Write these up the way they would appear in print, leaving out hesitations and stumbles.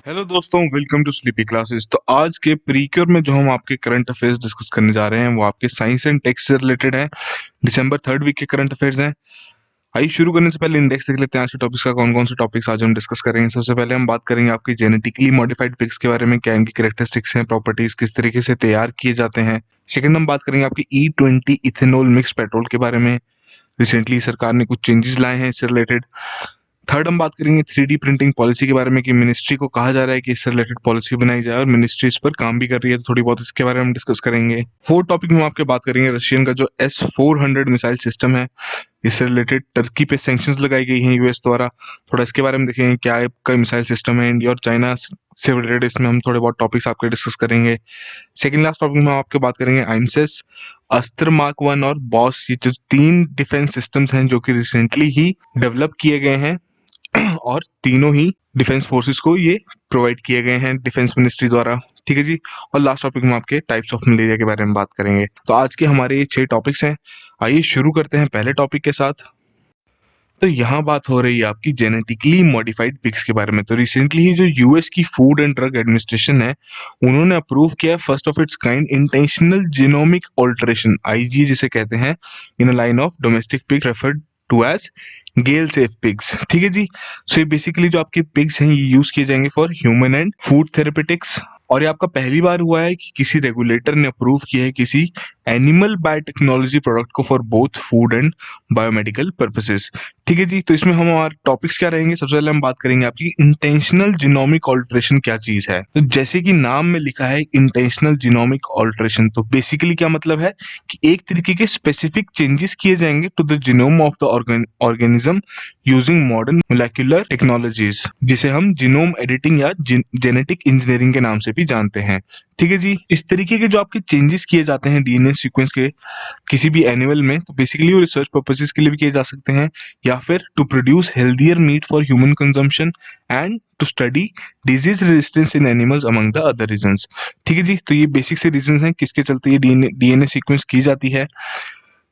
Hello दोस्तों, welcome to sleepy classes. तो आज के प्रीक्योर में जो हम आपके करंट अफेयर्स डिस्कस करने जा रहे हैं वो आपके साइंस एंड टेक्स से रिलेटेड है। दिसंबर थर्ड वीक के करंट अफेयर्स हैं। आइए शुरू करने से पहले इंडेक्स देख लेते हैं आज के टॉपिक्स का, कौन कौन से टॉपिक्स आज हम डिस्कस करेंगे। सबसे पहले हम बात करेंगे आपकी जेनेटिकली मॉडिफाइड पिग्स के बारे में, क्या इनकी कैरेक्टरिस्टिक्स हैं, प्रॉपर्टीज किस तरीके से तैयार किए जाते हैं। सेकंड हम बात करेंगे आपकी E20 इथेनॉल मिक्स पेट्रोल के बारे में। रिसेंटली सरकार ने कुछ चेंजेस लाए हैं इससे रिलेटेड। थर्ड हम बात करेंगे 3D प्रिंटिंग पॉलिसी के बारे में कि मिनिस्ट्री को कहा जा रहा है कि इससे रिलेटेड पॉलिसी बनाई जाए और मिनिस्ट्री इस पर काम भी कर रही है, तो थोड़ी बहुत इसके बारे में हम डिस्कस करेंगे। फोर्थ टॉपिक में हम आपके बात करेंगे रशियन का जो S-400 मिसाइल सिस्टम है, इससे रिलेटेड टर्की पे सैंक्शंस लगाई गई हैं यूएस द्वारा। थोड़ा इसके बारे में देखेंगे क्या आपका मिसाइल सिस्टम है। इंडिया और चाइना से रिलेटेड इसमें हम थोड़े बहुत टॉपिक्स आपके डिस्कस करेंगे। सेकंड लास्ट टॉपिक में हम आपके बात करेंगे आइमसेस, अस्त्र मार्क 1 और बॉस, ये जो 3 डिफेंस सिस्टम्स हैं जो कि रिसेंटली ही डेवलप किए गए हैं और तीनों ही डिफेंस फोर्सेस को ये प्रोवाइड किए गए हैं डिफेंस मिनिस्ट्री द्वारा। ठीक है जी। और लास्ट टॉपिक में आपके टाइप्स ऑफ मलेरिया के बारे में बात करेंगे। तो आज के हमारे ये 6 टॉपिक्स हैं। आइए शुरू करते हैं पहले टॉपिक के साथ। तो यहाँ बात हो रही है आपकी जेनेटिकली मॉडिफाइड पिग्स के बारे में। तो रिसेंटली ही जो यूएस की फूड एंड ड्रग एडमिनिस्ट्रेशन है, उन्होंने अप्रूव किया है first of its kind intentional genomic alteration, IG जिसे कहते हैं, in a line of domestic pig referred to as GalSafe pigs. ठीक है जी। सो ये बेसिकली जो आपके पिग्स हैं ये यूज किए जाएंगे for human and food therapeutics. और ये आपका पहली बार हुआ है कि किसी रेगुलेटर ने अप्रूव किया है किसी एनिमल बायोटेक्नोलॉजी प्रोडक्ट को for both food and biomedical purposes. ठीक है जी। तो इसमें हम हमारे टॉपिक्स क्या रहेंगे, सबसे पहले हम बात करेंगे आपकी इंटेंशनल जीनोमिक ऑल्टरेशन क्या चीज है। तो जैसे कि नाम में लिखा है इंटेंशनल जीनोमिक ऑल्टरेशन, तो बेसिकली क्या मतलब है कि एक तरीके के स्पेसिफिक चेंजेस किए जाएंगे to the genome of the organism using modern molecular technologies, जिसे हम जीनोम एडिटिंग या जेनेटिक इंजीनियरिंग के नाम से भी जानते हैं। ठीक है जी। इस तरीके के जो आपके चेंजेस किए जाते हैं डीएनए सीक्वेंस के किसी भी एनिमल में, तो बेसिकली वो रिसर्च पर्पसेस के लिए भी किए जा सकते हैं या फिर to produce healthier meat for human consumption and to study disease resistance in animals among the other reasons. ठीक है जी। तो ये बेसिक से रीजंस हैं किसके चलते ये डीएनए सीक्वेंस की जाती है।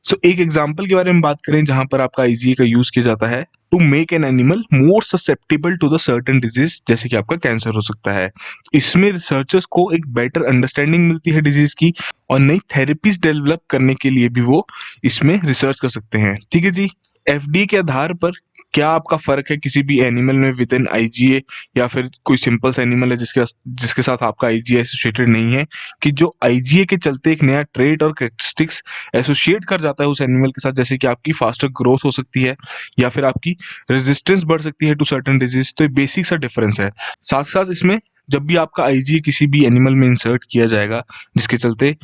सो एक एग्जांपल के बारे में बात करें जहां पर आपका आईजीए का यूज किया जाता है to make an animal more susceptible to the certain disease, जैसे कि आपका कैंसर हो सकता है। इसमें रिसर्चर्स को एक बेटर अंडरस्टैंडिंग मिलती है डिजीज की और नई थेरेपीज डेवलप करने के लिए भी वो इसमें रिसर्च कर सकते हैं। ठीक है जी। एफडीए के आधार पर क्या आपका फर्क है किसी भी एनिमल में विद इन आईजीए, या फिर कोई सिंपल सा एनिमल है जिसके जिसके साथ आपका आईजीए एसोसिएटेड नहीं है, कि जो आईजीए के चलते एक नया ट्रेट और कैरेक्टरिस्टिक्स एसोसिएट कर जाता है उस एनिमल के साथ, जैसे कि आपकी फास्टर ग्रोथ हो सकती है या फिर आपकी रेजिस्टेंस बढ़ सकती है टू सर्टेन डिजीज। तो ये बेसिक सा डिफरेंस है। साथ साथ इसमें जब भी आपका आईजीए किसी भी एनिमल में इंसर्ट किया जाएगा जिसके चलते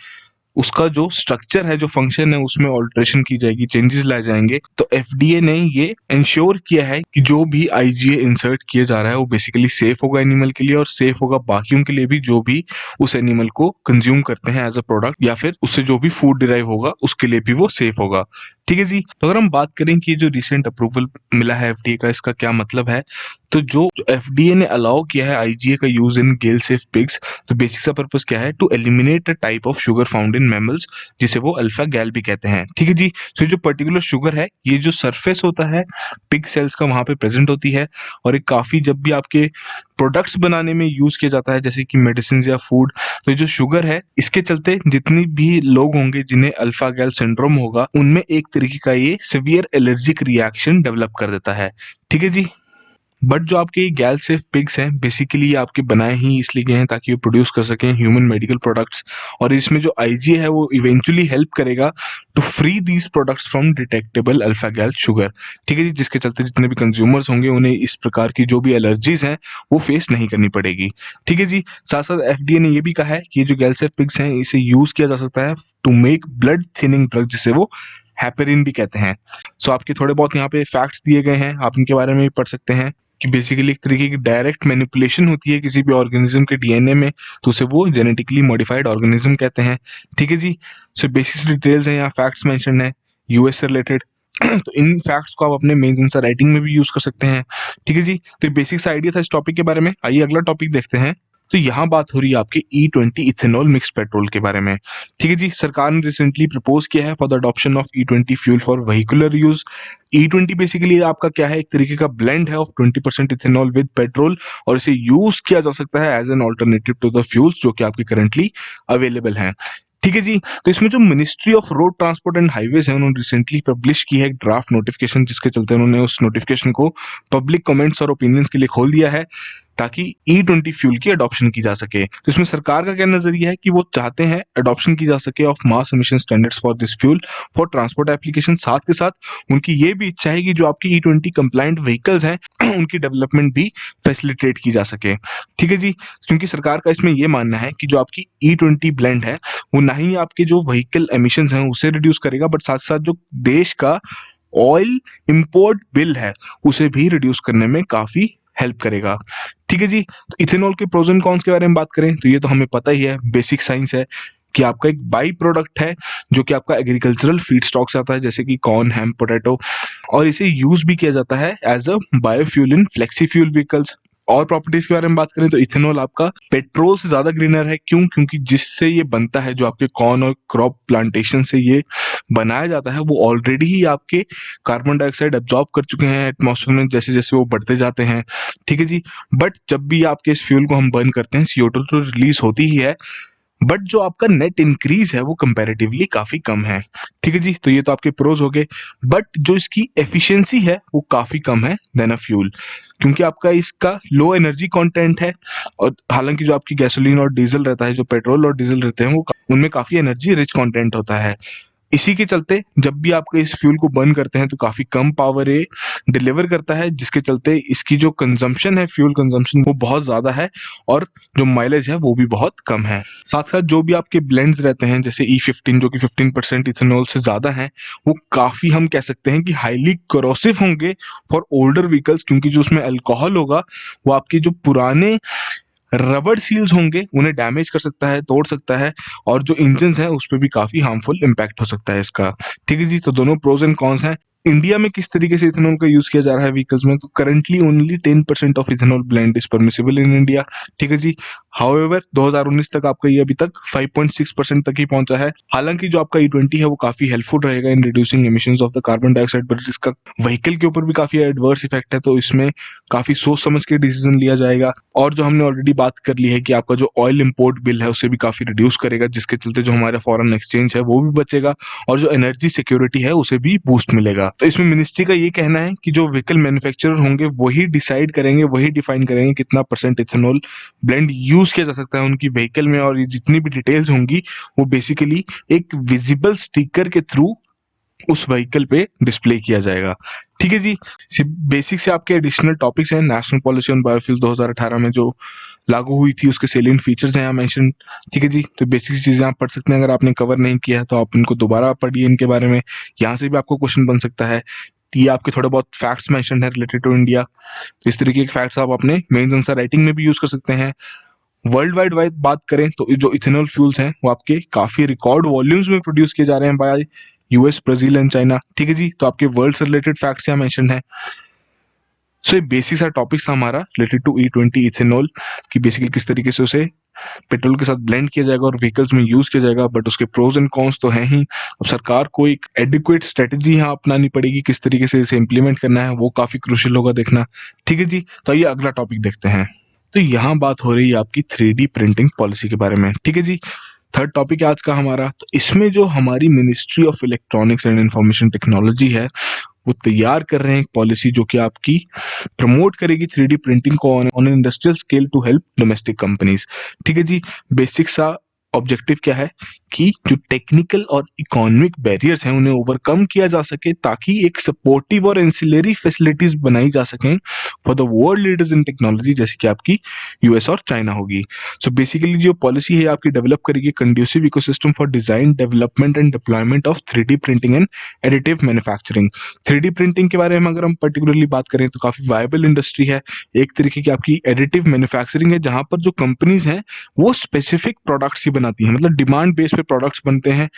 उसका जो स्ट्रक्चर है, जो फंक्शन है, उसमें ऑल्टरेशन की जाएगी, चेंजेस लाए जाएंगे, तो एफडीए ने ये इंश्योर किया है कि जो भी आईजीए इंसर्ट किया जा रहा है वो बेसिकली सेफ होगा एनिमल के लिए और सेफ होगा बाकियों के लिए भी जो भी उस एनिमल को कंज्यूम करते हैं एज अ प्रोडक्ट, या फिर उससे जो भी फूड डिराइव होगा उसके लिए भी वो सेफ होगा। ठीक है जी। तो अगर हम बात करें कि जो रिसेंट अप्रूवल मिला है एफडीए का, इसका क्या मतलब है, तो जो एफडीए ने अलाउ किया है आईजीए का use in GalSafe pigs, तो बेसिक सा पर्पस क्या है, to eliminate a type of sugar found in mammals, जिसे वो अल्फा गैल भी कहते हैं। ठीक है जी। तो जो पर्टिकुलर शुगर है ये जो सरफेस होता है पिग सेल्स का वहां पे प्रेजेंट होती है, और एक काफी जब भी आपके प्रोडक्ट्स बनाने में यूज किया जाता है जैसे कि मेडिसिन या फूड, तो ये जो शुगर है इसके चलते जितनी भी लोग होंगे जिन्हें अल्फा गैल सिंड्रोम होगा उनमें एक तरीके का ये सिवियर एलर्जिक रिएक्शन डेवलप कर देता है। ठीक है जी। बट जो आपके गैल सेफ पिग्स हैं बेसिकली ये आपके बनाए ही इसलिए गए हैं ताकि वो प्रोड्यूस कर सकें ह्यूमन मेडिकल प्रोडक्ट्स, और इसमें जो आईजीए है वो इवेंचुअली हेल्प करेगा to free these products from detectable alpha gal sugar. ठीक है जी। जिसके चलते जितने भी कंज्यूमर्स होंगे उन्हें इस प्रकार की जो भी एलर्जीज हैं वो फेस नहीं करनी पड़ेगी। ठीक है जी। साथ साथ एफडीए ने ये भी कहा है कि ये जो गैल सेफ पिग्स हैं इसे यूज किया जा सकता है to make blood thinning drug, जिसे वो हेपेरिन भी कहते हैं। सो आपके थोड़े बहुत यहाँ पे फैक्ट्स दिए गए हैं, आप इनके बारे में भी पढ़ सकते हैं कि बेसिकली एक तरीके की डायरेक्ट मैनिपुलेशन होती है किसी भी ऑर्गेनिज्म के डीएनए में, तो उसे वो जेनेटिकली मॉडिफाइड ऑर्गेनिज्म कहते हैं। ठीक है जी। सो बेसिक डिटेल्स हैं यहाँ, फैक्ट्स मेंशन है यूएस से रिलेटेड। तो इन फैक्ट्स को आप अपने मेंस आंसर राइटिंग में भी यूज कर सकते हैं। ठीक है जी। तो बेसिक सा आइडिया था इस टॉपिक के बारे में। आइए अगला टॉपिक देखते हैं। तो यहाँ बात हो रही है आपके E20 इथेनॉल मिक्स पेट्रोल के बारे में। ठीक है जी, सरकार ने रिसेंटली प्रपोज किया है for the adoption of E20 fuel for vehicular use. E20 basically आपका क्या है, एक तरीके का ब्लेंड है ऑफ 20% इथेनॉल विद पेट्रोल, और इसे यूज किया जा सकता है as an alternative to the fuels जो कि आपके करंटली अवेलेबल हैं। ठीक है जी, तो इसमें जो ministry of road transport and highways है उन्होंने रिसेंटली पब्लिश की है एक ड्राफ्ट नोटिफिकेशन, जिसके चलते उन्होंने उस नोटिफिकेशन को पब्लिक कमेंट्स और ओपिनियंस के लिए खोल दिया है ताकि E20 फ्यूल की अडॉप्शन की जा सके। तो इसमें सरकार का क्या नजरिया है कि वो चाहते हैं अडॉप्शन की जा सके of mass emission standards for this fuel for transport application. साथ के साथ उनकी ये भी इच्छा है कि जो आपकी E20 कंप्लायंट व्हीकल्स हैं उनकी डेवलपमेंट भी फैसिलिटेट की जा सके। ठीक है जी, क्योंकि सरकार का इसमें ये मानना है कि जो आपकी E20 ब्लेंड है वो ना ही आपके जो व्हीकल एमिशंस हैं उसे रिड्यूस करेगा, बट साथ साथ जो देश का ऑयल इंपोर्ट बिल है उसे भी रिड्यूस करने में काफी हेल्प करेगा। ठीक है जी, तो इथेनॉल के प्रोज एंड कॉन्स के बारे में बात करें तो ये तो हमें पता ही है, बेसिक साइंस है कि आपका एक बाई प्रोडक्ट है जो कि आपका एग्रीकल्चरल फीड स्टॉक से आता है, जैसे कि कॉर्न, हैम, पोटैटो, और इसे यूज भी किया जाता है as a biofuel in flexi fuel vehicles. और प्रॉपर्टीज के बारे में बात करें तो इथेनॉल आपका पेट्रोल से ज्यादा ग्रीनर है। क्यों? क्योंकि जिससे ये बनता है, जो आपके कॉर्न और क्रॉप प्लांटेशन से ये बनाया जाता है, वो ऑलरेडी ही आपके कार्बन डाइऑक्साइड एब्जॉर्ब कर चुके हैं एटमॉस्फेयर में जैसे जैसे वो बढ़ते जाते हैं। ठीक है जी, बट जब भी आपके इस फ्यूल को हम बर्न करते हैं CO2 तो रिलीज होती ही है, बट जो आपका नेट इंक्रीज है वो कंपैरेटिवली काफी कम है। ठीक है जी, तो ये तो आपके प्रोज हो गए, बट जो इसकी एफिशिएंसी है वो काफी कम है देन अ फ्यूल, क्योंकि आपका इसका लो एनर्जी कंटेंट है। और हालांकि जो आपकी गैसोलीन और डीजल रहता है, जो पेट्रोल और डीजल रहते हैं, वो उनमें काफी एनर्जी रिच कंटेंट होता है। इसी के चलते जब भी आप इस फ्यूल को बर्न करते हैं तो काफी कम पावर ये डिलीवर करता है, जिसके चलते इसकी जो कंजम्पशन है, फ्यूल कंजम्पशन, वो बहुत ज्यादा है और जो माइलेज है वो भी बहुत कम है। साथ साथ जो भी आपके ब्लेंड्स रहते हैं जैसे E15 जो कि 15% इथेनॉल से ज्यादा है, वो काफी, हम कह सकते हैं कि हाईली करोसिव होंगे फॉर ओल्डर व्हीकल्स, क्योंकि जो उसमें अल्कोहल होगा वो आपके जो पुराने रबड़ सील्स होंगे उन्हें डैमेज कर सकता है, तोड़ सकता है, और जो इंजन है उस पर भी काफी हार्मफुल इम्पैक्ट हो सकता है इसका। ठीक है जी, तो दोनों प्रोज एंड कॉन्स हैं। इंडिया में किस तरीके से इथेनॉल का यूज किया जा रहा है व्हीकल्स में, तो currently only 10% of ethanol blend is permissible in India. ठीक है जी, हाउएवर 2019 तक आपका ये अभी तक 5.6% तक ही पहुंचा है। हालांकि जो आपका E20 है वो काफी हेल्पफुल रहेगा in reducing emissions of the carbon dioxide, but इसका व्हीकल के ऊपर भी काफी एडवर्स इफेक्ट है, तो इसमें काफी सोच समझ के डिसीजन लिया जाएगा। और जो हमने ऑलरेडी बात कर ली है कि आपका जो ऑयल इंपोर्ट बिल है उसे भी काफी रिड्यूस करेगा, जिसके चलते जो हमारा फॉरेन एक्सचेंज है वो भी बचेगा और जो एनर्जी सिक्योरिटी है उसे भी बूस्ट मिलेगा। तो इसमें मिनिस्ट्री का ये कहना है कि जो व्हीकल मैन्युफैक्चरर होंगे वही डिसाइड करेंगे, वही डिफाइन करेंगे कितना परसेंट इथेनॉल ब्लेंड यूज किया जा सकता है उनकी व्हीकल में, और ये जितनी भी डिटेल्स होंगी वो बेसिकली एक विजिबल स्टिकर के थ्रू उस व्हीकल पे डिस्प्ले किया जाएगा। ठीक है जी, बेसिक से आपके एडिशनल टॉपिक्स हैं। नेशनल पॉलिसी ऑन बायोफ्यूल 2018 में जो लागू हुई थी उसके सेलिएंट फीचर्स हैं यहाँ मेंशन। ठीक है जी, तो बेसिक चीजें आप पढ़ सकते हैं। अगर आपने कवर नहीं किया है तो आप इनको दोबारा पढ़िए इनके बारे में, यहाँ से भी आपको क्वेश्चन बन सकता है। ये आपके थोड़े बहुत फैक्ट्स मेंशन है रिलेटेड टू इंडिया, तो इस तरीके के फैक्ट्स आप अपने मेंस आंसर राइटिंग में भी यूज कर सकते हैं। वर्ल्ड वाइड बात करें तो जो इथेनॉल फ्यूल्स हैं वो आपके काफी रिकॉर्ड वॉल्यूम्स में प्रोड्यूस किए जा रहे हैं by US, Brazil and China. ठीक है जी, तो आपके वर्ल्ड से रिलेटेड फैक्ट्स यहाँ मेंशन है। सो ये बेसिक सा टॉपिक था हमारा रिलेटेड टू E20 इथेनॉल, कि बेसिकली किस तरीके से उसे पेट्रोल के साथ ब्लेंड किया जाएगा और व्हीकल्स में यूज किया जाएगा, बट उसके प्रोज एंड कॉन्स तो हैं ही। अब सरकार को एक एडिक्वेट स्ट्रेटेजी यहाँ अपनानी पड़ेगी, किस तरीके से इसे इंप्लीमेंट करना है वो काफी क्रूशियल होगा देखना। ठीक है जी, तो ये अगला टॉपिक देखते हैं। तो यहाँ बात हो रही है आपकी 3D प्रिंटिंग पॉलिसी के बारे में। ठीक है जी, थर्ड टॉपिक है आज का हमारा। तो इसमें जो हमारी ministry of electronics and information technology है वो तैयार कर रहे हैं एक पॉलिसी जो कि आपकी प्रमोट करेगी 3D प्रिंटिंग को on industrial scale to help domestic companies. ठीक है जी, बेसिक सा ऑब्जेक्टिव क्या है कि जो टेक्निकल और इकोनॉमिक बैरियर्स हैं उन्हें ओवरकम किया जा सके, ताकि एक सपोर्टिव और एंसिलरी फैसिलिटीज बनाई जा सकें for the world leaders in technology, जैसे कि आपकी US और चाइना होगी। सो बेसिकली जो पॉलिसी है आपकी डेवलप करेगी conducive ecosystem for design, development and deployment of 3D printing and additive manufacturing. 3D printing के बारे में अगर हम पर्टिकुलरली बात करें तो काफी वायबल इंडस्ट्री है, एक तरीके की आपकी एडिटिव मैन्युफैक्चरिंग है, जहां पर जो कंपनीज हैं वो स्पेसिफिक प्रोडक्ट्स ही बनाती हैं, मतलब डिमांड बेस पे प्रोडक्ट्स बनते हैं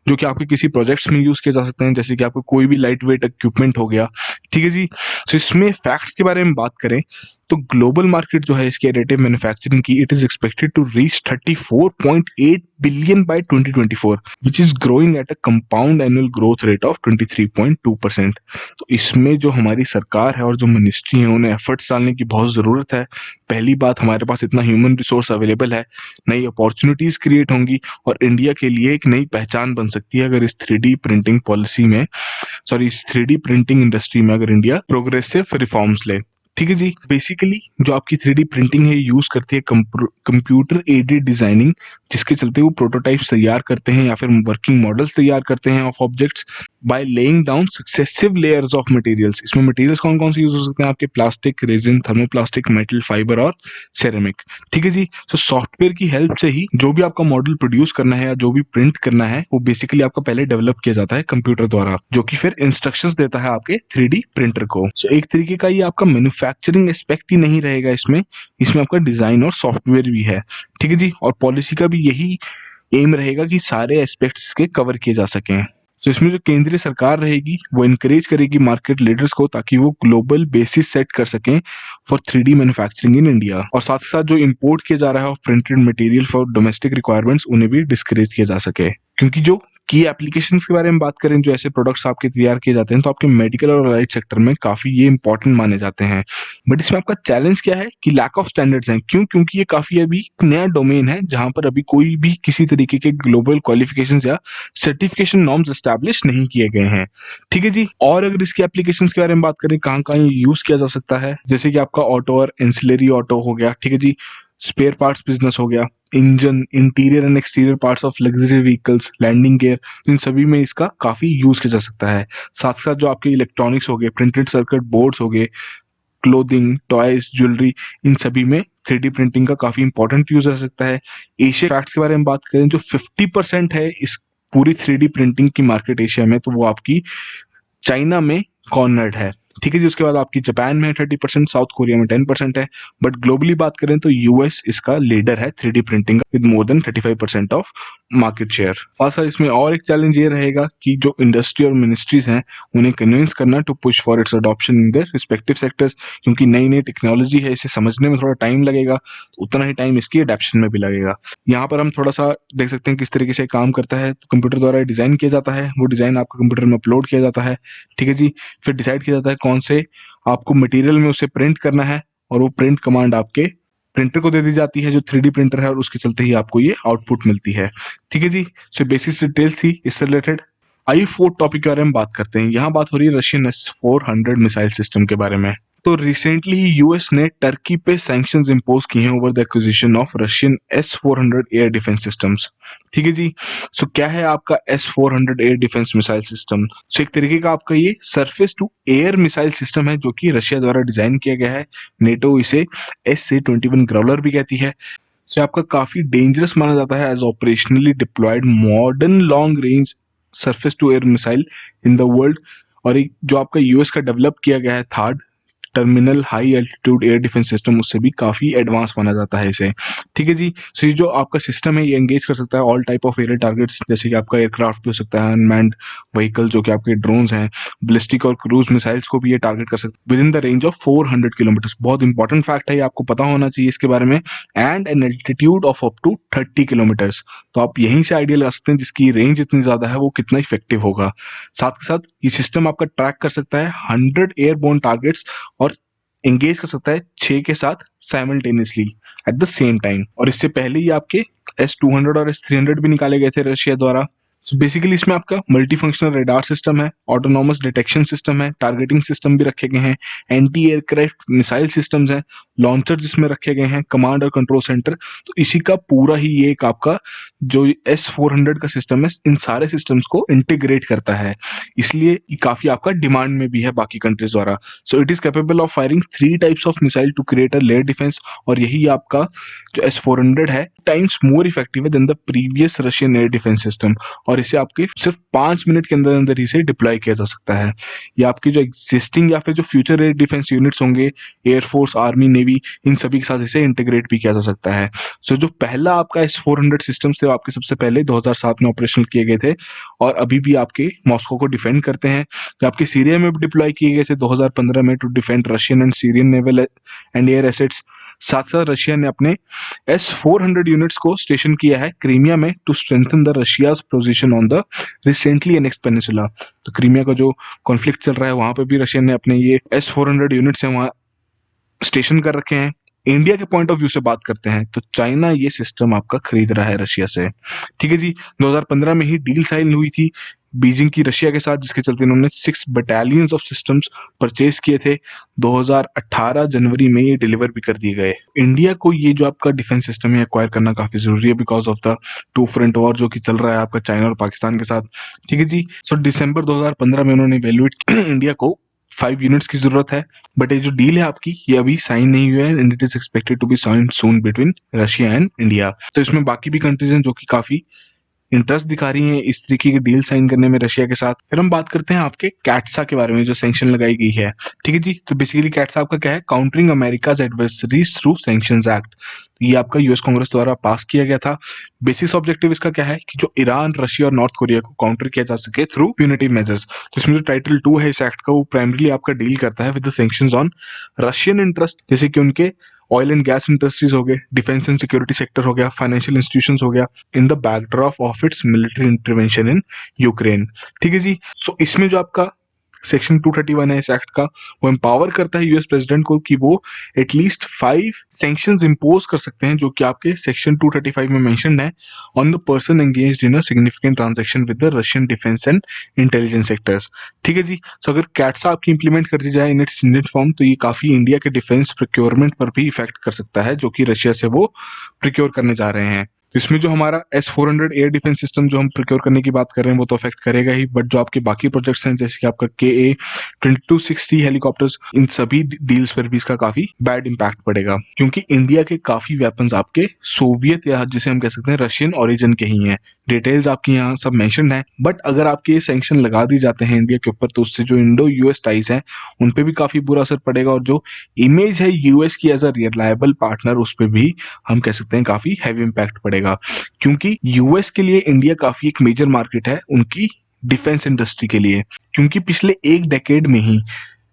जो कि आपके किसी प्रोजेक्ट्स में यूज किए जा सकते हैं, जैसे कि आपको कोई भी लाइट वेट इक्विपमेंट हो गया। ठीक है जी, तो इसमें फैक्ट्स के बारे में बात करें तो ग्लोबल मार्केट जो है इसके एडिटिव मैन्युफैक्चरिंग की, it is expected to reach 34.8 billion by 2024, which is growing at a compound annual growth rate of 23.2%। तो इसमें जो हमारी सरकार है और जो मिनिस्ट्री है उन्हें एफर्ट्स डालने की बहुत जरूरत है। पहली बात, हमारे पास इतना ह्यूमन रिसोर्स अवेलेबल है, नई अपॉर्चुनिटीज क्रिएट होंगी और इंडिया के लिए एक नई पहचान बन सकती है अगर इस 3D प्रिंटिंग पॉलिसी में, सॉरी इस 3D प्रिंटिंग इंडस्ट्री में अगर इंडिया प्रोग्रेसिव रिफॉर्म्स ले। ठीक है जी। बेसिकली जो आपकी 3D प्रिंटिंग है यूज करती है कंप्यूटर एडेड डिजाइनिंग, जिसके चलते वो प्रोटोटाइप्स तैयार करते हैं या फिर वर्किंग मॉडल्स तैयार करते हैं of objects by laying down successive layers of materials. इसमें मटेरियल्स कौन कौन से यूज हो सकते हैं? आपके plastic, resin, thermoplastic, metal, fibre और सेरेमिक। ठीक है जी। तो सॉफ्टवेयर की हेल्प से ही जो भी आपका मॉडल प्रोड्यूस करना है या जो भी प्रिंट करना है वो बेसिकली आपका पहले डेवलप किया जाता है कंप्यूटर द्वारा, जो कि फिर इंस्ट्रक्शंस देता है आपके 3D प्रिंटर को। सो एक तरीके का ये आपका मैन्युफैक्चरिंग एस्पेक्ट ही नहीं रहेगा इसमें आपका डिजाइन और सॉफ्टवेयर भी है। ठीक है जी। और पॉलिसी का भी यही एम रहेगा कि सारे एस्पेक्ट्स के कवर किए जा सकें। तो इसमें जो केंद्रीय सरकार रहेगी वो इनकरेज करेगी मार्केट लीडर्स को, ताकि वो ग्लोबल बेसिस सेट कर सकें for 3D manufacturing in India. और साथ ही साथ जो इंपोर्ट किया जा रहा है of printed material for domestic requirements, उन्हें भी डिस्करेज किया जा सके। क्योंकि जो की एप्लीकेशंस के बारे में बात करें, जो ऐसे प्रोडक्ट्स आपके तैयार किए जाते हैं, तो आपके मेडिकल और अलाइड सेक्टर में काफी ये इंपॉर्टेंट माने जाते हैं। बट इसमें आपका चैलेंज क्या है कि लैक ऑफ स्टैंडर्ड्स हैं। क्यों? क्योंकि ये काफी अभी नया डोमेन है जहां पर अभी कोई भी किसी तरीके के ग्लोबल क्वालिफिकेशंस या सर्टिफिकेशन नॉर्म्स एस्टैब्लिश नहीं किए गए हैं। ठीक है जी। और अगर इसकी एप्लीकेशंस के बारे में बात करें, कहाँ कहाँ ये यूज किया जा सकता है, जैसे कि आपका ऑटो और एंसिलरी ऑटो हो गया, ठीक है जी, स्पेयर पार्ट्स बिजनेस हो गया, engine, interior and exterior parts of luxury vehicles, landing gear, इन सभी में इसका काफी यूज किया जा सकता है। साथ साथ जो आपके इलेक्ट्रॉनिक्स हो गए, प्रिंटेड सर्किट बोर्ड्स हो गए, क्लोथिंग, टॉयज, ज्वेलरी, इन सभी में 3D प्रिंटिंग का काफी इंपॉर्टेंट यूज हो सकता है। एशिया फैक्ट्स के बारे में बात करें, जो 50% है इस पूरी 3D प्रिंटिंग की मार्केट एशिया में, तो वो आपकी चाइना में कॉर्नर्ड है। ठीक है जी। उसके बाद आपकी जापान में 30%, साउथ कोरिया में 10% है। बट ग्लोबली बात करें तो यूएस इसका लीडर है 3D प्रिंटिंग का, with more than 35% of market share. साथ साथ इसमें और एक चैलेंज ये रहेगा कि जो इंडस्ट्री और मिनिस्ट्रीज हैं उन्हें कन्विंस करना to push for its adoption in their respective sectors, क्योंकि नई नई टेक्नोलॉजी है, इसे समझने में थोड़ा टाइम लगेगा, तो उतना ही टाइम इसकी अडेप्शन में भी लगेगा। यहाँ पर हम थोड़ा सा देख सकते हैं किस तरीके से काम करता है। तो कंप्यूटर द्वारा डिजाइन किया जाता है, वो डिजाइन आपका कंप्यूटर में अपलोड किया जाता है। ठीक है जी। फिर डिसाइड किया जाता है कौन से आपको मटेरियल में उसे प्रिंट करना है, और वो प्रिंट कमांड आपके प्रिंटर को दे दी जाती है जो 3D प्रिंटर है, और उसके चलते ही आपको ये आउटपुट मिलती है। ठीक है जी। सो बेसिक डिटेल्स थी इससे रिलेटेड। आइए फोर्थ टॉपिक के बारे में बात करते हैं। यहाँ बात हो रही है रशियन S-400 मिसाइल सिस्टम के बारे में। तो रिसेंटली ही यूएस ने टर्की पे सैंक्शंस इंपोज किए हैं over the acquisition of Russian S-400 air defence systems. ठीक है जी। सो क्या है आपका S-400 air defence missile system? So एक तरीके का आपका ये surface to air missile system है, जो कि रशिया द्वारा डिजाइन किया गया है। नेटो इसे SC-21 ग्राउलर भी कहती है। सो आपका काफी डेंजरस माना जाता है as operationally deployed modern long range surface to air missile in the world. और एक जो आपका यूएस का डेवलप किया गया है third terminal high altitude air defence system, उससे भी काफी एडवांस माना जाता है इसे। ठीक है जी। सो ये जो आपका सिस्टम है ये एंगेज कर सकता है all type of aerial targets, जैसे कि आपका एयरक्राफ्ट भी हो सकता है, अनमैन्ड व्हीकल जो कि आपके ड्रोन्स हैं, बैलिस्टिक और क्रूज मिसाइल्स को भी ये टारगेट कर सकता है within the range of 400 kilometre. बहुत इंपॉर्टेंट फैक्ट है, ये आपको पता होना चाहिए इसके बारे में। And an altitude of up to 30 kilometres. तो आप यहीं से आइडिया लगा सकते हैं जिसकी रेंज इतनी ज्यादा है वो कितना इफेक्टिव होगा। साथ के साथ ये सिस्टम आपका ट्रैक कर सकता है 100 एयरबोर्न टारगेट्स और एंगेज कर सकता है 6 के साथ simultaneously at the same time. और इससे पहले ही आपके S-200 और S-300 भी निकाले गए थे रशिया द्वारा। सो बेसिकली इसमें आपका मल्टी फंक्शनल रेडार सिस्टम है, ऑटोनॉमस डिटेक्शन सिस्टम है, टारगेटिंग सिस्टम भी रखे गए हैं, एंटी एयरक्राफ्ट मिसाइल सिस्टम्स हैं, लॉन्चर जिसमें रखे गए हैं, कमांड और कंट्रोल सेंटर। तो इसी का पूरा ही ये एक आपका जो S-400 का सिस्टम है इन सारे सिस्टम्स को इंटीग्रेट करता है, इसलिए ये काफी आपका डिमांड में भी है बाकी कंट्रीज द्वारा। So it is capable of firing 3 types of missile to create a layer defence. और यही आपका जो S-400 है टाइम्स मोर इफेक्टिव है than the previous Russian air defence system, और इसे आपके सिर्फ 5 मिनट के अंदर अंदर इसे डिप्लॉय किया जा सकता है। या आपकी जो एग्जिस्टिंग या फिर जो फ्यूचर एयर डिफेंस यूनिट्स होंगे, एयरफोर्स, आर्मी, नेवी, इन सभी के साथ इसे इंटीग्रेट भी किया जा सकता है। सो जो पहला आपका S-400 सिस्टम थे, वो आपके सबसे पहले 2007 में ऑपरेशनल किए गए थे और अभी भी आपके मॉस्को को डिफेंड करते हैं। जो आपके सीरिया में भी डिप्लॉय किए गए थे 2015 में to defend Russian and Syrian naval and air assets. साथ साथ रशिया ने अपने S-400 यूनिट्स को स्टेशन किया है क्रीमिया में to strengthen the Russia's position on the recently annexed peninsula. तो क्रीमिया का जो कॉन्फ्लिक्ट चल रहा है वहां पे भी रशिया ने अपने ये S-400 यूनिट्स हैं वहां स्टेशन कर रखे हैं। इंडिया के पॉइंट ऑफ व्यू से बात करते हैं तो चाइना ये सिस्टम आपका खरीद रहा है रशिया से। ठीक है जी, 2015 में ही डील साइन हुई थी बीजिंग की रशिया के साथ, जिसके चलते इन्होंने 6 बटालियंस ऑफ सिस्टम्स परचेज किए थे। 2018 जनवरी में ये डिलीवर भी कर दिए गए। इंडिया को ये जो आपका डिफेंस सिस्टम है एक्वायर करना काफी जरूरी है because of the two front war जो कि चल रहा है आपका चाइना और पाकिस्तान के साथ। ठीक है जी, सो दिसंबर 2015 में उन्होंने इवेल्युएट इंडिया को 5 यूनिट्स की जरूरत है, बट ये जो डील है आपकी ये अभी साइन नहीं हुआ है and it is expected to be sign soon between Russia and India. तो इसमें बाकी भी कंट्रीज हैं जो कि काफी इंटरेस्ट दिखा रही हैं इस तरीके की डील साइन करने में रशिया के साथ। फिर हम बात करते हैं आपके कैट्सा के बारे में जो सैंक्शन लगाई गई है। ठीक है जी, तो बेसिकली कैट्सा आपका क्या है, countering America's adversaries through sanctions act. ये आपका यूएस कांग्रेस द्वारा पास किया गया था। बेसिक ऑब्जेक्टिव इसका क्या है कि जो ईरान, रशिया और नॉर्थ कोरिया को काउंटर किया जा सके थ्रू प्यूनिटिव मेजर्स। तो इसमें जो टाइटल 2 है इस एक्ट का वो प्राइमरीली आपका डील करता है with the sanctions on Russian interest, जैसे कि उनके ऑयल एंड गैस इंडस्ट्रीज हो गए, डिफेंस एंड सिक्योरिटी सेक्टर हो गया, फाइनेंशियल इंस्टीट्यूशंस हो गया, in the backdrop of its military intervention in Ukraine. ठीक है जी, सो इसमें जो आपका सेक्शन 231 है इस एक्ट का, वो एम्पावर करता है यूएस प्रेसिडेंट को कि वो एटलीस्ट 5 सैंक्शंस इंपोज कर सकते हैं जो कि आपके सेक्शन 235 में मेंशन्ड है on the person engaged in a significant transaction with the Russian defence and intelligence sectors. ठीक है जी, तो अगर कैट्सा आपकी इंप्लीमेंट कर दी जाए इन इट्स इंडियन फॉर्म तो ये काफी इंडिया के डिफेंस प्रोक्योरमेंट पर भी इफेक्ट कर सकता है जो कि रशिया से वो प्रोक्योर करने जा रहे हैं। तो इसमें जो हमारा S-400 एयर डिफेंस सिस्टम जो हम प्रोक्योर करने की बात कर रहे हैं वो तो अफेक्ट करेगा ही, बट जो आपके बाकी प्रोजेक्ट्स हैं जैसे कि आपका KA-2260 हेलीकॉप्टर्स, इन सभी डील्स पर भी इसका काफी बैड इंपैक्ट पड़ेगा क्योंकि इंडिया के काफी वेपन्स आपके सोवियत या जिसे हम कह सकते हैं रशियन ओरिजिन के ही हैं। डिटेल्स आपकी यहाँ सब मेंशन्ड है, बट अगर आपके ये सैंक्शन लगा दी जाते हैं इंडिया के ऊपर तो उससे जो इंडो यूएस टाइज हैं उन पे भी काफी बुरा असर पड़ेगा और जो इमेज है यूएस की एज अ रिलायबल पार्टनर उस पर भी हम कह सकते हैं काफी हैवी इंपैक्ट पड़ेगा क्योंकि यूएस के लिए इंडिया काफी एक मेजर मार्केट है उनकी डिफेंस इंडस्ट्री के लिए। क्योंकि पिछले एक डेकेड में ही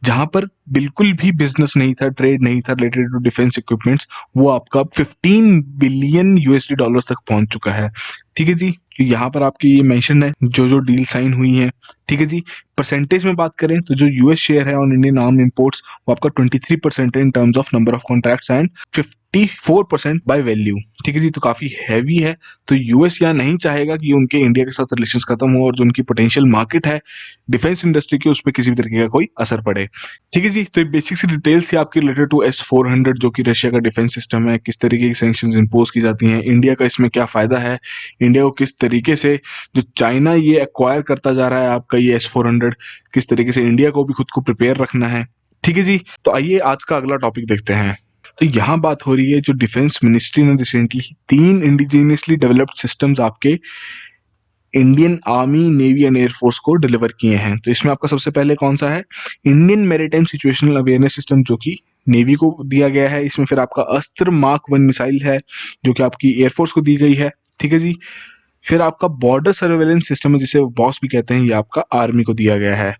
जहां पर बिल्कुल भी बिजनेस नहीं था, ट्रेड नहीं था रिलेटेड टू डिफेंस इक्विपमेंट्स, वो आपका 15 बिलियन यूएसडी डॉलर्स तक पहुंच चुका है। ठीक है जी, यहाँ पर आपकी ये मेंशन है जो डील साइन हुई है। ठीक है जी, परसेंटेज में बात करें तो जो यूएस शेयर है ऑन इंडियन आर्म इंपोर्ट्स वो आपका 23% है in terms of number of contracts and 54% by value. ठीक है जी, तो काफी हैवी है। तो यूएस यहाँ नहीं चाहेगा कि उनके इंडिया के साथ रिलेशंस खत्म हो और जो उनकी पोटेंशियल मार्केट है डिफेंस इंडस्ट्री की उस पर किसी भी तरीके का कोई असर पड़े। ठीक है जी, तो बेसिक सी डिटेल्स थी आपकी रिलेटेड टू S-400 जो कि रशिया का डिफेंस सिस्टम है, किस तरीके की सैंक्शंस इंपोज की जाती हैं, इंडिया का इसमें क्या फायदा है, इंडिया को किस तरीके से जो चाइना ये एक्वायर करता जा रहा है आपका ये S-400, किस तरीके से इंडिया को भी खुद को प्रिपेयर रखना है। ठीक है जी, तो आइए आज का अगला टॉपिक देखते हैं। तो यहाँ बात हो रही है जो डिफेंस मिनिस्ट्री ने रिसेंटली 3 इंडिजीनियसली डेवलप्ड सिस्टम्स आपके Indian army, navy and air force को डिलीवर किए हैं। तो इसमें आपका सबसे पहले कौन सा है, Indian maritime situational awareness system जो कि नेवी को दिया गया है। इसमें फिर आपका अस्त्र मार्क 1 मिसाइल है जो कि आपकी एयरफोर्स को दी गई है। ठीक है जी, फिर आपका बॉर्डर सर्वेलेंस सिस्टम है जिसे बॉस भी कहते हैं, ये आपका आर्मी को दिया गया है।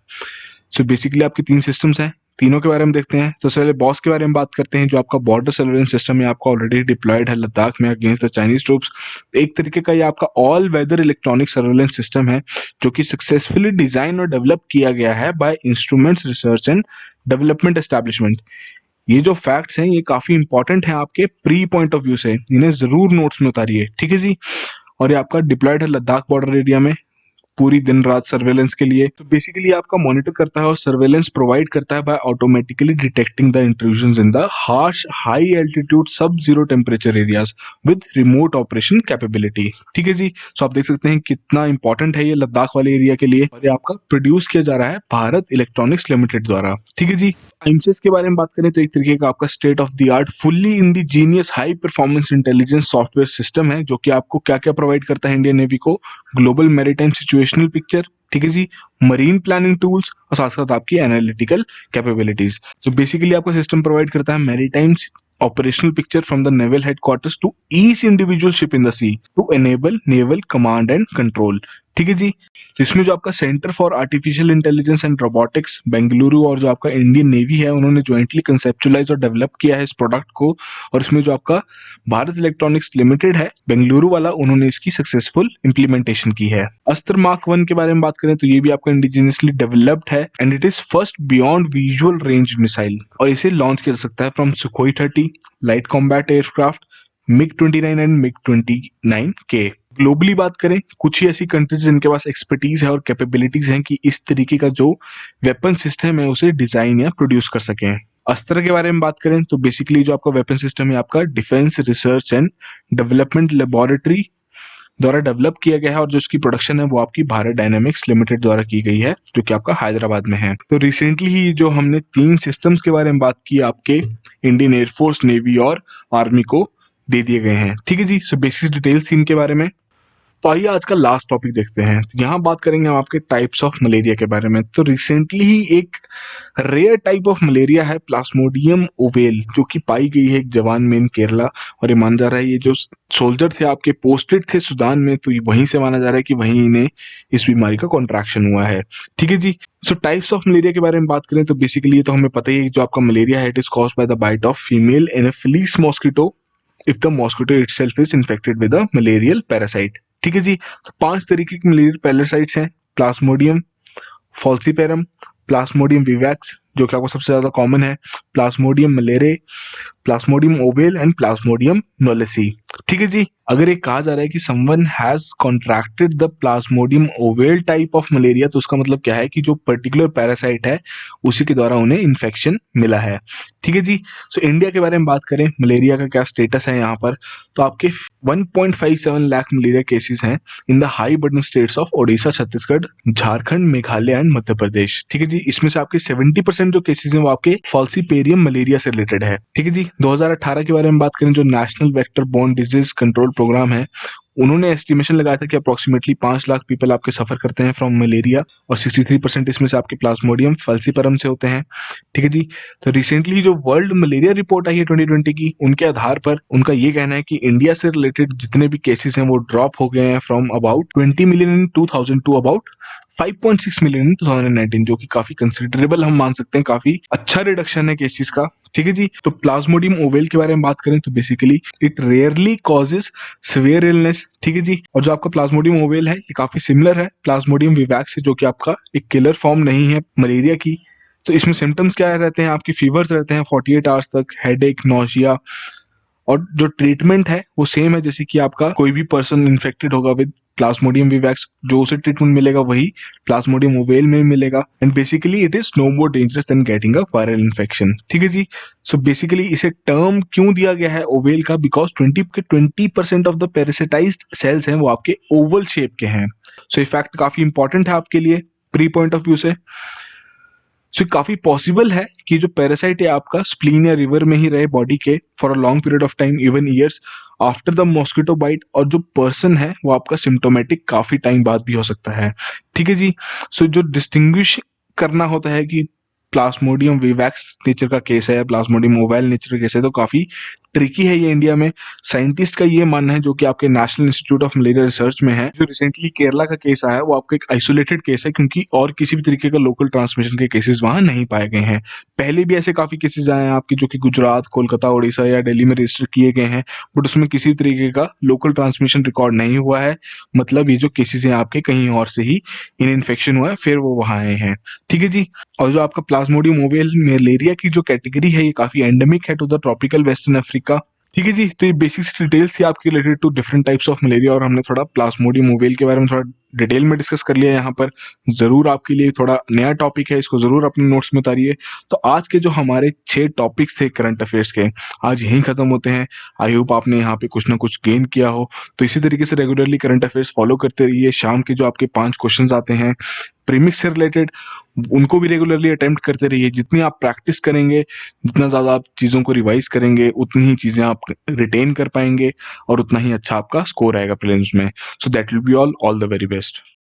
सो बेसिकली आपके 3 सिस्टम्स हैं, तीनों के बारे में देखते हैं। तो पहले बॉस के बारे में बात करते हैं। जो आपका बॉर्डर सर्वेलेंस सिस्टम है आपका ऑलरेडी डिप्लॉयड है लद्दाख में अगेंस्ट द चाइनीज ट्रूप्स। एक तरीके का ये आपका all weather electronic surveillance system है जो कि सक्सेसफुली डिजाइन और डेवलप किया गया है by instruments research and development establishment. ये जो फैक्ट्स हैं ये काफी इंपॉर्टेंट हैं आपके प्री पॉइंट ऑफ व्यू से, इन्हें जरूर नोट्स में उतारिए। ठीक है जी, और ये आपका डिप्लॉयड है लद्दाख बॉर्डर एरिया में। पूरी दिन रात सर्वेलेंस के लिए। तो बेसिकली आपका मॉनिटर करता है और सर्वेलेंस प्रोवाइड करता है by automatically detecting the intrusions in the harsh high altitude sub zero temperature areas with remote operation capability. ठीक है जी। सो आप देख सकते हैं कितना इंपॉर्टेंट है ये लद्दाख वाले एरिया के लिए, और ये आपका प्रोड्यूस किया जा रहा है भारत इलेक्ट्रॉनिक्स लिमिटेड द्वारा। ठीक है जी। आइमसेस के बारे में बात करें तो एक तरीके का आपका state of the art fully indigenous high performance intelligence software system है, जो कि आपको क्या क्या प्रोवाइड करता है इंडियन नेवी को। ग्लोबल मैरीटाइम सिचुएशनल पिक्चर, ठीक है जी, मरीन प्लानिंग टूल्स और साथ साथ आपकी एनालिटिकल कैपेबिलिटीज। तो बेसिकली आपका सिस्टम प्रोवाइड करता है maritime operational picture from the naval headquarters to each individual ship in the sea to enable naval command and control। ठीक है जी। तो इसमें जो आपका centre for artificial intelligence and robotics Bengaluru और जो आपका इंडियन नेवी है उन्होंने ज्वाइंटली कंसेप्चुलाइज और डेवलप किया है इस प्रोडक्ट को, और इसमें जो आपका भारत इलेक्ट्रॉनिक्स लिमिटेड है बेंगलुरु वाला, उन्होंने इसकी सक्सेसफुल इंप्लीमेंटेशन की है। अस्त्र मार्क 1 के बारे में बात करें तो ये भी आपका इंडिजिनियसली डेवलप्ड है and it is first beyond visual range missile, और इसे लॉन्च किया जा सकता है from Sukhoi 30 light combat aircraft, MiG-29 and MiG-29K। Globally बात करें कुछ ही ऐसी कंट्रीज जिनके पास एक्सपर्टीज है और कैपेबिलिटीज हैं कि इस तरीके का जो वेपन सिस्टम है उसे डिजाइन या प्रोड्यूस कर सकें। अस्त्र के बारे में बात करें तो बेसिकली जो आपका वेपन सिस्टम है आपका defence research and development laboratory द्वारा डेवलप किया गया है, और जो इसकी प्रोडक्शन है वो आपकी भारत डायनामिक्स लिमिटेड द्वारा की गई है, जो कि आपका हैदराबाद में है। तो रिसेंटली ही जो हमने 3 सिस्टम्स के बारे में बात की आपके इंडियन एयरफोर्स, नेवी और आर्मी को दे दिए गए हैं। ठीक है जी। सो बेसिक डिटेल्स इनके बारे में। तो आइए आज का लास्ट टॉपिक देखते हैं। तो यहाँ बात करेंगे हम आपके टाइप्स ऑफ मलेरिया के बारे में। तो रिसेंटली ही एक रेयर टाइप ऑफ मलेरिया है प्लाज्मोडियम ओवेल, जो कि पाई गई है एक जवान में इन केरला, और ये माना जा रहा है ये जो सोल्जर थे आपके पोस्टेड थे सूडान में, तो वहीं से माना जा रहा है कि वहीं इन्हें इस बीमारी का कॉन्ट्रैक्शन हुआ है। ठीक है जी। सो टाइप्स ऑफ मलेरिया के बारे में बात करें तो बेसिकली ये तो हमें पता ही है जो आपका मलेरिया है it is caused by the bite of female anopheles mosquito if the mosquito itself is infected with a malarial parasite। ठीक है जी। तो 5 तरीके के मलेरियल पैरासाइट्स हैं, प्लाज्मोडियम फॉल्सीपेरम, प्लाज्मोडियम विवैक्स जो कि आपको सबसे ज्यादा कॉमन है, plasmodium malariae, plasmodium ovale and plasmodium knowlesi. ठीक है जी। अगर ये कहा जा रहा है कि someone has contracted the Plasmodium oval type of malaria, तो उसका मतलब क्या है कि जो पर्टिकुलर पैरासाइट है उसी के द्वारा उन्हें इन्फेक्शन मिला है। ठीक है जी। सो इंडिया के बारे में बात करें मलेरिया का क्या स्टेटस है यहाँ पर, तो आपके 1.57 लाख मलेरिया केसेस हैं in the high burden states of Odisha, Chhattisgarh, Jharkhand, Meghalaya and Madhya Pradesh. ठीक है जी। इसमें से आपके 70% जो केसेस हैं वो आपके फॉल्सीपेरियम मलेरिया से रिलेटेड है। ठीक है जी। 2018 के बारे में बात करें जो national vector borne disease control programme है, उन्होंने एस्टिमेशन लगाया था कि अप्रोक्सीमेटली 5 लाख पीपल आपके सफर करते हैं फ्रॉम मलेरिया, और 63% इसमें से आपके प्लाज्मोडियम फल्सीपरम से होते हैं। ठीक है जी। तो रिसेंटली जो वर्ल्ड मलेरिया रिपोर्ट आई है 2020 की, उनके आधार पर उनका ये कहना है कि इंडिया से रिलेटेड जितने भी केसेस हैं वो ड्रॉप हो गए हैं from about 20 million in 2000 to about 5.6 million in 2019, जो कि काफी कंसिडरेबल हम मान सकते हैं, काफी अच्छा रिडक्शन है केसेस का। ठीक है जी। तो प्लाज्मोडियम ओवेल के बारे में बात करें तो basically it rarely causes severe illness. ठीक है जी। और जो आपका प्लाज्मोडियम ओवेल है ये काफी सिमिलर है प्लाज्मोडियम विवैक्स से, जो कि आपका एक किलर फॉर्म नहीं है मलेरिया की। तो इसमें सिम्टम्स क्या रहते हैं, आपकी फीवर्स रहते हैं 48 आवर्स तक, हेडेक, नोशिया, और जो ट्रीटमेंट है वो सेम है जैसे कि आपका कोई भी पर्सन इन्फेक्टेड होगा विद प्लाज्मोडियम विवैक्स, जो उसे ट्रीटमेंट मिलेगा वही प्लाज्मोडियम ओवेल में मिलेगा, and basically it is no more dangerous than getting a viral infection. ठीक है जी। सो बेसिकली इसे टर्म क्यों दिया गया है ओवेल का, बिकॉज 20% ऑफ द पैरासिटाइज्ड सेल्स हैं वो आपके ओवल शेप के हैं। सो ये फैक्ट काफी इंपॉर्टेंट है आपके लिए प्री पॉइंट ऑफ व्यू से। सो काफी पॉसिबल है कि जो पैरासाइट है आपका स्प्लीन या रिवर में ही रहे बॉडी के for a long period of time, even years after the mosquito bite, और जो पर्सन है वो आपका सिम्टोमेटिक काफी टाइम बाद भी हो सकता है। ठीक है जी। सो जो डिस्टिंग्विश करना होता है कि प्लाज्मोडियम विवैक्स नेचर का केस है, प्लाज्मोडियम ओवेल नेचर का केस है, तो काफी ट्रिकी है ये इंडिया में। साइंटिस्ट का ये मानना है जो कि आपके national institute of malaria research में है, जो रिसेंटली केरला का केस आया है वो आपका एक आइसोलेटेड केस है, क्योंकि और किसी भी तरीके का लोकल ट्रांसमिशन के केसेस वहां नहीं पाए गए हैं। पहले भी ऐसे काफी केसेस आए हैं आपके जो कि गुजरात, कोलकाता, उड़ीसा या दिल्ली में रजिस्टर किए गए हैं, बट उसमें किसी तरीके का लोकल ट्रांसमिशन रिकॉर्ड नहीं हुआ है। मतलब ये जो केसेस हैं आपके कहीं और से ही इन इन्फेक्शन हुआ है फिर वो वहां आए हैं। ठीक है जी। और जो आपका प्लाज्मोडियम ओवेल मलेरिया की जो कैटेगरी है ये काफी एंडेमिक है to the tropical western Africa. ठीक है जी। तो ये बेसिक डिटेल्स थी आपके related to different types of malaria, और हमने थोड़ा प्लाज्मोडियम ओवेल के बारे में थोड़ा डिटेल में डिस्कस कर लिया यहाँ पर। जरूर आपके लिए थोड़ा नया टॉपिक है, इसको जरूर अपने नोट्स में उतारिए। तो आज के जो हमारे 6 टॉपिक्स थे करंट अफेयर्स के, आज यहीं खत्म होते हैं। आई होप आपने यहाँ पे कुछ ना कुछ गेन किया हो। तो इसी तरीके से रेगुलरली करंट अफेयर्स फॉलो करते रहिए। शाम के जो आपके 5 क्वेश्चंस आते हैं प्रीमिक्स से रिलेटेड, उनको भी रेगुलरली अटेम्प्ट करते रहिए। जितनी आप प्रैक्टिस करेंगे, जितना ज्यादा आप चीजों को रिवाइज करेंगे, उतनी ही चीजें आप रिटेन कर पाएंगे और उतना ही अच्छा आपका स्कोर आएगा प्रीलिम्स में। So that will be all the very best.